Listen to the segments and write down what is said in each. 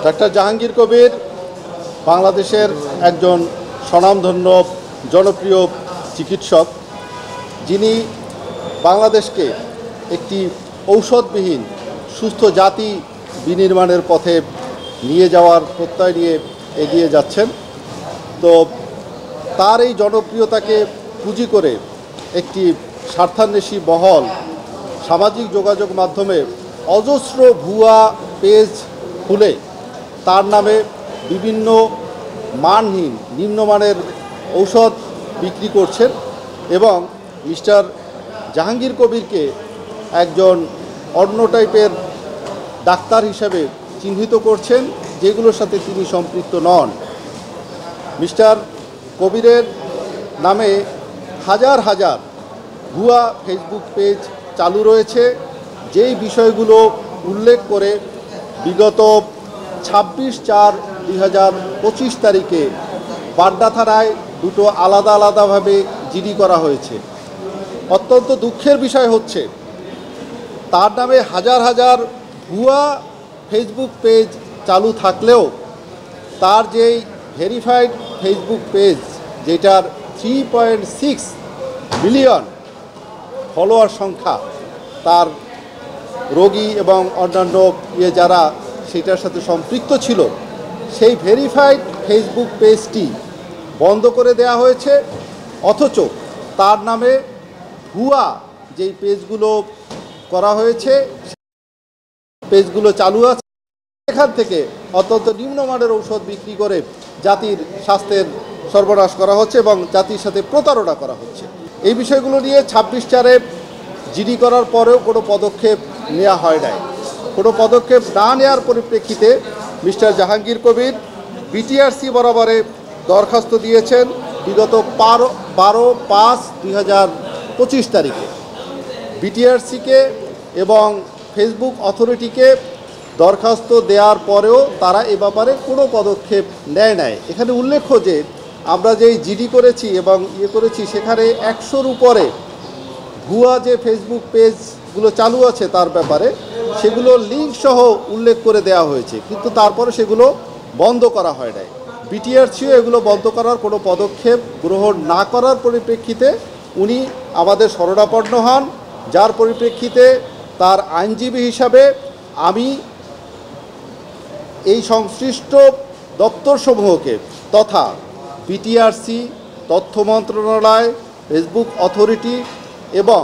Doctor Jahangir Kabir বাংলাদেশের একজন স্বনামধন্য জনপ্রিয় চিকিৎসক, যিনি বাংলাদেশকে একটি ঔষধবিহীন সুস্থ জাতি বিনির্মাণের পথে নিয়ে যাওয়ার প্রত্যয় নিয়ে এগিয়ে যাচ্ছেন। তো তার এই জনপ্রিয়তাকে পুঁজি করে একটি স্বার্থান্বেষী মহল সামাজিক যোগাযোগ মাধ্যমে অজস্র ভুয়া পেজ খুলে তার নামে বিভিন্ন মানহীন নিম্নমানের ঔষধ বিক্রি করছেন এবং মিস্টার জাহাঙ্গীর কবিরকে একজন অন্য টাইপের ডাক্তার হিসেবে চিহ্নিত করছেন, যেগুলোর সাথে তিনি সম্পৃক্ত নন। মিস্টার কবিরের নামে হাজার হাজার ভুয়া ফেসবুক পেজ চালু রয়েছে, যেই বিষয়গুলো উল্লেখ করে বিগত 26/4/2025 তারিখে বাড্ডা থানায় দুটো আলাদা আলাদাভাবে জিডি করা হয়েছে। অত্যন্ত দুঃখের বিষয় হচ্ছে, তার নামে হাজার হাজার ভুয়া ফেসবুক পেজ চালু থাকলেও তার যেই ভেরিফাইড ফেসবুক পেজ, যেটার 3.6 মিলিয়ন ফলোয়ার সংখ্যা, তার রোগী এবং অন্যান্য যারা সেটার সাথে সম্পৃক্ত ছিল, সেই ভেরিফাইড ফেসবুক পেজটি বন্ধ করে দেওয়া হয়েছে। অথচ তার নামে ভুয়া যেই পেজগুলো করা হয়েছে, পেজগুলো চালু আছে, এখান থেকে অত্যন্ত নিম্নমানের ঔষধ বিক্রি করে জাতির স্বাস্থ্যের সর্বনাশ করা হচ্ছে এবং জাতির সাথে প্রতারণা করা হচ্ছে। এই বিষয়গুলো নিয়ে 26/4-এ জিডি করার পরেও কোনো পদক্ষেপ নেওয়া হয় নাই। কোনো পদক্ষেপ না নেওয়ার পরিপ্রেক্ষিতে মিস্টার জাহাঙ্গীর কবির বিটিআরসি বরাবরে দরখাস্ত দিয়েছেন বিগত 12/5/2025 তারিখে। বিটিআরসিকে এবং ফেসবুক অথরিটিকে দরখাস্ত দেওয়ার পরেও তারা এ ব্যাপারে কোনো পদক্ষেপ নেয় নাই। এখানে উল্লেখ্য যে আমরা যেই জিডি করেছি এবং করেছি, সেখানে 100-র উপরে ভুয়া যে ফেসবুক পেজগুলো চালু আছে তার ব্যাপারে সেগুলো লিঙ্ক সহ উল্লেখ করে দেওয়া হয়েছে, কিন্তু তারপরে সেগুলো বন্ধ করা হয় নাই। বিটিআরসিও এগুলো বন্ধ করার কোনো পদক্ষেপ গ্রহণ না করার পরিপ্রেক্ষিতে উনি আমাদের শরণাপন্ন হন, যার পরিপ্রেক্ষিতে তার আইনজীবী হিসাবে আমি এই সংশ্লিষ্ট দপ্তরসমূহকে তথা বিটিআরসি, তথ্য মন্ত্রণালয়, ফেসবুক অথরিটি এবং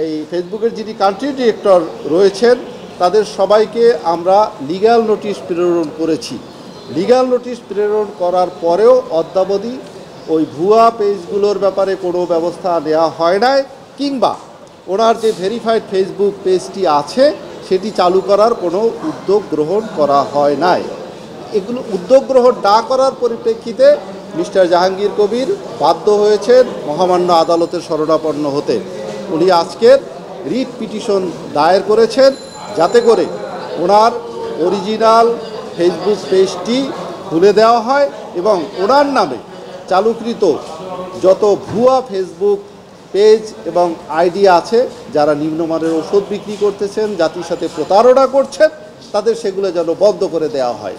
এই ফেসবুকের যিনি কান্ট্রি ডিরেক্টর রয়েছেন তাদের সবাইকে আমরা লিগ্যাল নোটিশ প্রেরণ করেছি। লিগ্যাল নোটিশ প্রেরণ করার পরেও অদ্যাবধি ওই ভুয়া পেজগুলোর ব্যাপারে কোনো ব্যবস্থা নেওয়া হয় নাই, কিংবা ওনার যে ভেরিফাইড ফেসবুক পেজটি আছে সেটি চালু করার কোনো উদ্যোগ গ্রহণ করা হয় নাই। এগুলো উদ্যোগ গ্রহণ না করার পরিপ্রেক্ষিতে মিস্টার জাহাঙ্গীর কবির বাধ্য হয়েছেন মহামান্য আদালতের শরণাপন্ন হতে। উনি আজকের রিট পিটিশন দায়ের করেছেন যাতে করে ওনার অরিজিনাল ফেসবুক পেজটি খুলে দেওয়া হয় এবং ওনার নামে চালুকৃত যত ভুয়া ফেসবুক পেজ এবং আইডি আছে, যারা নিম্নমানের ওষুধ বিক্রি করতেছেন, জাতির সাথে প্রতারণা করছেন, তাদের সেগুলো যেন বন্ধ করে দেওয়া হয়।